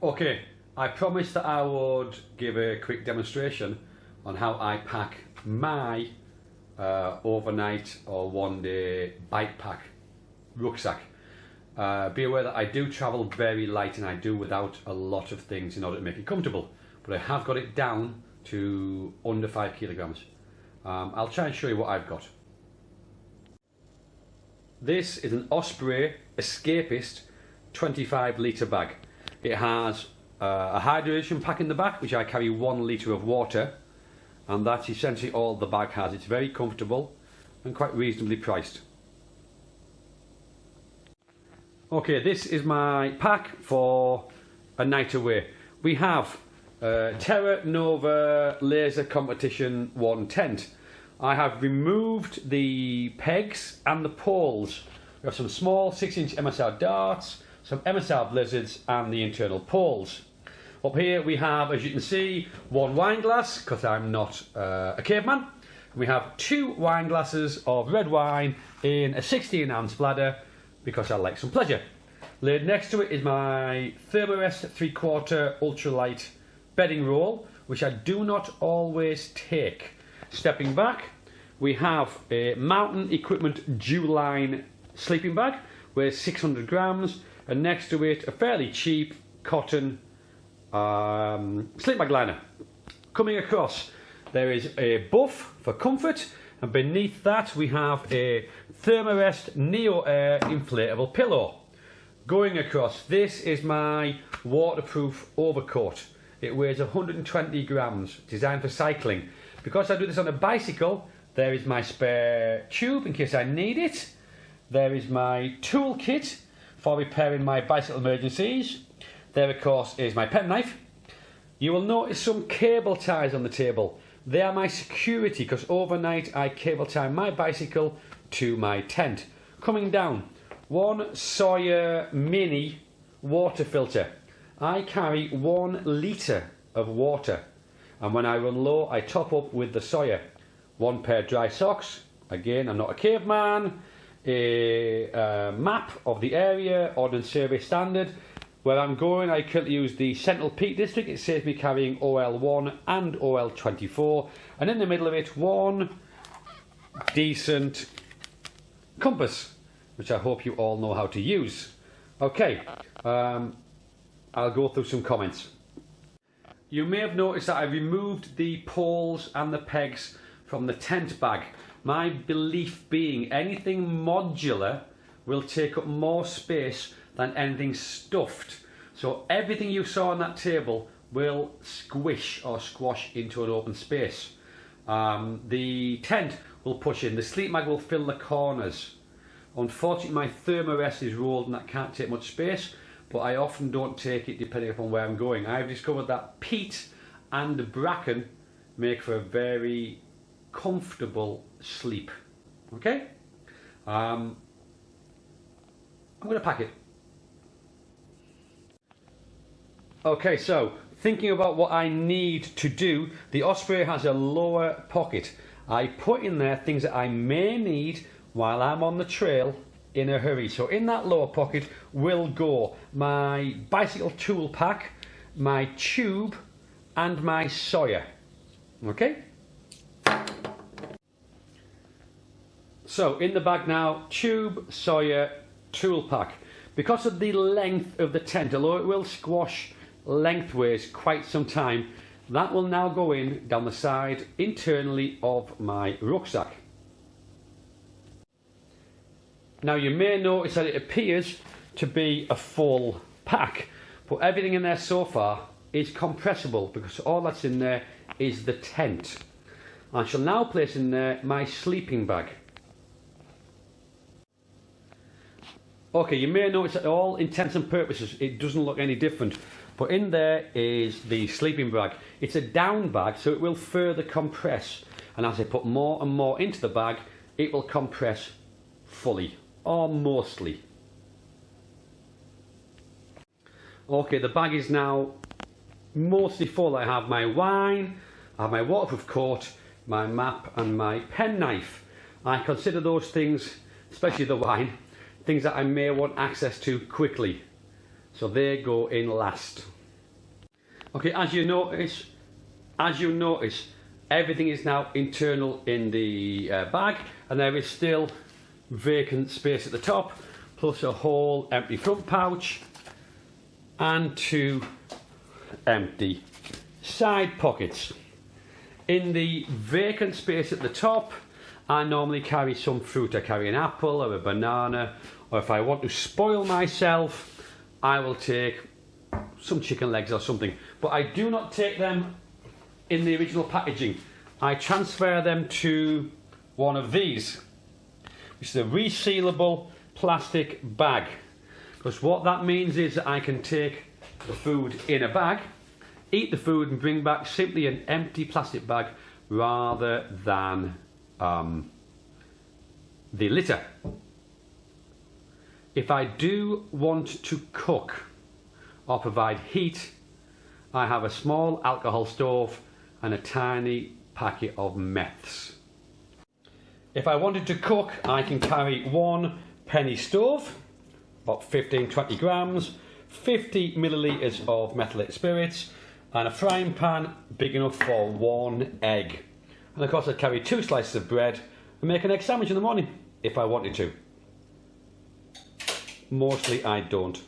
Okay, I promised that I would give a quick demonstration on how I pack my overnight or one day bike pack rucksack. Be aware that I do travel very light and I do without a lot of things in order to make it comfortable, but I have got it down to under 5 kilograms. I'll try and show you what I've got. This is an Osprey Escapist 25 litre bag. It has a hydration pack in the back, which I carry 1 litre of water, and that's essentially all the bag has. It's very comfortable and quite reasonably priced. Okay, this is my pack for a night away. We have Terra Nova Laser Competition 1 tent. I have removed the pegs and the poles. We have some small 6-inch MSR darts, some MSR blizzards and the internal poles. Up here we have, as you can see, 1 wine glass, because I'm not a caveman. We have 2 wine glasses of red wine in a 16-ounce bladder, because I like some pleasure. Laid next to it is my Thermarest 3/4 ultralight bedding roll, which I do not always take. Stepping back, we have a Mountain Equipment Dual-Line sleeping bag, weighs 600 grams, and next to it a fairly cheap cotton sleep bag liner. Coming across, there is a buff for comfort, and beneath that we have a Thermarest Neo Air inflatable pillow. Going across, this is my waterproof overcoat. It weighs 120 grams, designed for cycling. Because I do this on a bicycle, there is my spare tube in case I need it. There is my toolkit for repairing my bicycle emergencies. There, of course, is my penknife. You will notice some cable ties on the table. They are my security, because overnight I cable tie my bicycle to my tent. Coming down, 1 Sawyer Mini water filter. I carry 1 litre of water, and when I run low I top up with the Sawyer. 1 pair of dry socks, again I'm not a caveman. A map of the area, Ordnance Survey standard. Where I'm going, I currently use the Sentinel Peak District. It saves me carrying OL1 and OL24, and in the middle of it 1 decent compass, which I hope you all know how to use. Okay, I'll go through some comments. You may have noticed that I removed the poles and the pegs from the tent bag. My belief being anything modular will take up more space than anything stuffed. So everything you saw on that table will squish or squash into an open space. The tent will push in, the sleep bag will fill the corners. Unfortunately my Thermarest is rolled and that can't take much space, but I often don't take it depending upon where I'm going. I've discovered that peat and bracken make for a very comfortable sleep. Okay? I'm going to pack it. Okay, so thinking about what I need to do, the Osprey has a lower pocket. I put in there things that I may need while I'm on the trail in a hurry. So in that lower pocket will go my bicycle tool pack, my tube and my Sawyer. Okay? So in the bag now, tube, Sawyer, tool pack. Because of the length of the tent, although it will squash lengthways quite some time, that will now go in down the side internally of my rucksack. Now you may notice that it appears to be a full pack, but everything in there so far is compressible, because all that's in there is the tent. I shall now place in there my sleeping bag. Okay, you may notice that all intents and purposes it doesn't look any different, but in there is the sleeping bag. It's a down bag, so it will further compress, and as I put more and more into the bag it will compress fully, or mostly. Okay, the bag is now mostly full. I have my wine, I have my waterproof coat, my map and my penknife. I consider those things, especially the wine, things that I may want access to quickly, so they go in last. Okay, as you notice, everything is now internal in the bag, and there is still vacant space at the top, plus a whole empty front pouch and 2 empty side pockets. In the vacant space at the top, I normally carry some fruit. I carry an apple or a banana, or if I want to spoil myself, I will take some chicken legs or something. But I do not take them in the original packaging. I transfer them to one of these, which is a resealable plastic bag. Because what that means is that I can take the food in a bag, eat the food and bring back simply an empty plastic bag rather than the litter. If I do want to cook or provide heat, I have a small alcohol stove and a tiny packet of meths. If I wanted to cook, I can carry 1 penny stove, about 15-20 grams, 50 millilitres of methylated spirits, and a frying pan big enough for 1 egg. And of course I'd carry 2 slices of bread and make an egg sandwich in the morning if I wanted to. Mostly I don't.